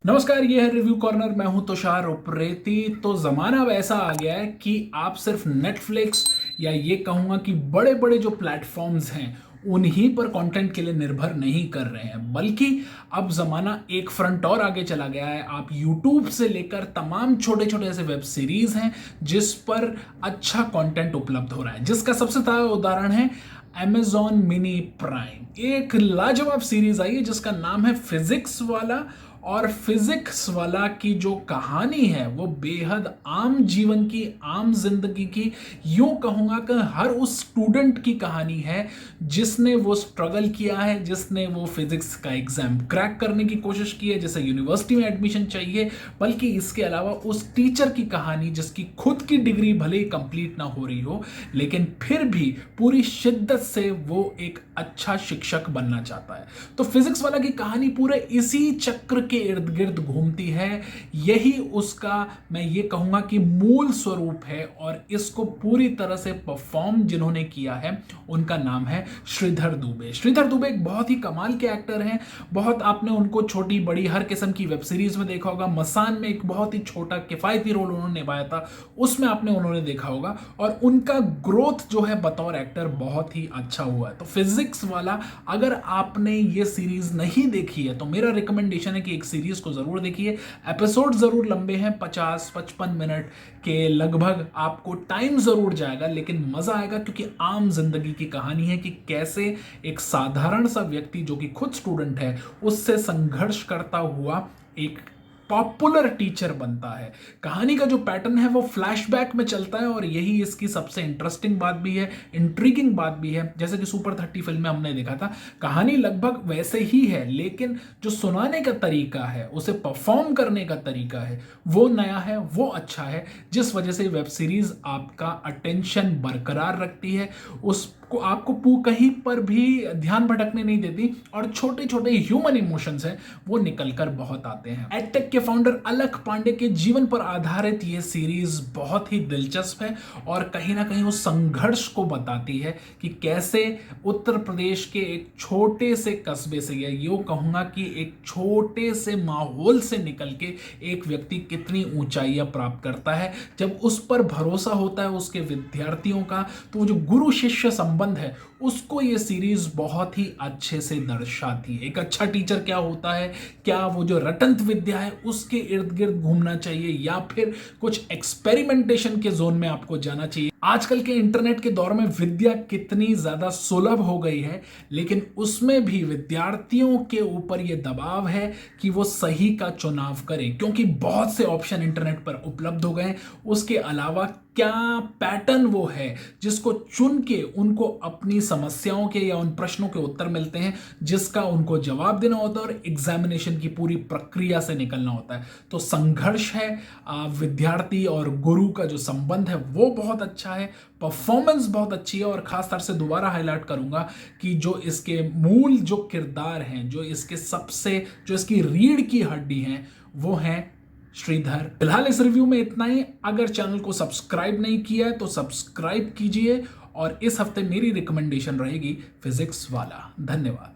नमस्कार, ये है रिव्यू कॉर्नर। मैं हूं तुषार उप्रेती। तो ज़माना अब ऐसा आ गया है कि आप सिर्फ नेटफ्लिक्स या ये कहूँगा कि बड़े बड़े जो प्लेटफॉर्म्स हैं उन्हीं पर कंटेंट के लिए निर्भर नहीं कर रहे हैं, बल्कि अब ज़माना एक फ्रंट और आगे चला गया है। आप यूट्यूब से लेकर तमाम छोटे छोटे ऐसे वेब सीरीज़ हैं जिस पर अच्छा कंटेंट उपलब्ध हो रहा है, जिसका सबसे ताज़ा उदाहरण है Amazon मिनी प्राइम। एक लाजवाब सीरीज आई है जिसका नाम है फिजिक्स वाला। और फिजिक्स वाला की जो कहानी है वो बेहद आम जीवन की, आम जिंदगी की, यूं कहूंगा कि हर उस स्टूडेंट की कहानी है जिसने वो स्ट्रगल किया है, जिसने वो फिजिक्स का एग्जाम क्रैक करने की कोशिश की है, जिसे यूनिवर्सिटी में एडमिशन चाहिए। बल्कि इसके अलावा उस टीचर की कहानी जिसकी खुद की डिग्री भले ही कंप्लीट ना हो रही हो, लेकिन फिर भी पूरी शिद्दत से वो एक अच्छा शिक्षक बनना चाहता है। तो फिजिक्स वाला की कहानी पूरे इसी चक्र के इर्द गिर्द घूमती है। यही उसका, मैं ये कहूंगा कि मूल स्वरूप है। और इसको पूरी तरह से परफॉर्म जिन्होंने किया है उनका नाम है श्रीधर दुबे। श्रीधर दुबे एक बहुत ही कमाल के एक्टर हैं। बहुत आपने उनको छोटी बड़ी हर किस्म की वेब सीरीज में देखा होगा। मसान में एक बहुत ही छोटा किफायती रोल उन्होंने निभाया था, उसमें उन्होंने देखा होगा। और उनका ग्रोथ जो है बतौर एक्टर बहुत ही अच्छा हुआ है। तो फिजिक्स वाला अगर आपने ये सीरीज नहीं देखी है तो मेरा रिकमेंडेशन है कि एक सीरीज को जरूर देखिए। एपिसोड जरूर लंबे हैं, 50-55 मिनट के लगभग आपको टाइम जरूर जाएगा, लेकिन मजा आएगा क्योंकि आम जिंदगी की कहानी है कि कैसे एक साधारण सा व्यक्ति जो कि खुद स्टूडेंट है उससे संघर्ष करता हुआ एक पॉपुलर टीचर बनता है। कहानी का जो पैटर्न है वो फ्लैशबैक में चलता है और यही इसकी सबसे इंटरेस्टिंग बात भी है, इंट्रीगिंग बात भी है। जैसे कि सुपर 30 फिल्म में हमने देखा था, कहानी लगभग वैसे ही है, लेकिन जो सुनाने का तरीका है, उसे परफॉर्म करने का तरीका है, वो नया है, वो अच्छा है, जिस वजह से वेब सीरीज आपका अटेंशन बरकरार रखती है। उसको आपको कहीं पर भी ध्यान भटकने नहीं देती और छोटे छोटे ह्यूमन इमोशंस हैं वो निकलकर बहुत आते हैं। एडटेक के फाउंडर अलख पांडे के जीवन पर आधारित ये सीरीज बहुत ही दिलचस्प है और कहीं ना कहीं उस संघर्ष को बताती है कि कैसे उत्तर प्रदेश के एक छोटे से कस्बे से, या यूं कहूंगा कि एक छोटे से माहौल से निकल के एक व्यक्ति कितनी ऊंचाइयां प्राप्त करता है जब उस पर भरोसा होता है उसके विद्यार्थियों का। तो वो जो गुरु शिष्य संबंध है उसको ये सीरीज बहुत ही अच्छे से दर्शाती है। एक अच्छा टीचर क्या होता है, क्या वो जो रटंत विद्या है उसके इर्द गिर्द घूमना चाहिए या फिर कुछ एक्सपेरिमेंटेशन के जोन में आपको जाना चाहिए। आजकल के इंटरनेट के दौर में विद्या कितनी ज्यादा सुलभ हो गई है, लेकिन उसमें भी विद्यार्थियों के ऊपर यह दबाव है कि वो सही का चुनाव करें, क्योंकि बहुत से ऑप्शन इंटरनेट पर उपलब्ध हो गए। उसके अलावा क्या पैटर्न वो है जिसको चुन के उनको अपनी समस्याओं के या उन प्रश्नों के उत्तर मिलते हैं जिसका उनको जवाब देना होता है और एग्जामिनेशन की पूरी प्रक्रिया से निकलना होता है। तो संघर्ष है, विद्यार्थी और गुरु का जो संबंध है वो बहुत अच्छा है, परफॉर्मेंस बहुत अच्छी है। और खास तौर से दोबारा हाईलाइट करूंगा कि जो इसके मूल जो किरदार हैं, जो इसकी रीढ़ की हड्डी हैं, वो हैं श्रीधर। फिलहाल इस रिव्यू में इतना ही। अगर चैनल को सब्सक्राइब नहीं किया है तो सब्सक्राइब कीजिए। और इस हफ्ते मेरी रिकमेंडेशन रहेगी फिजिक्स वाला। धन्यवाद।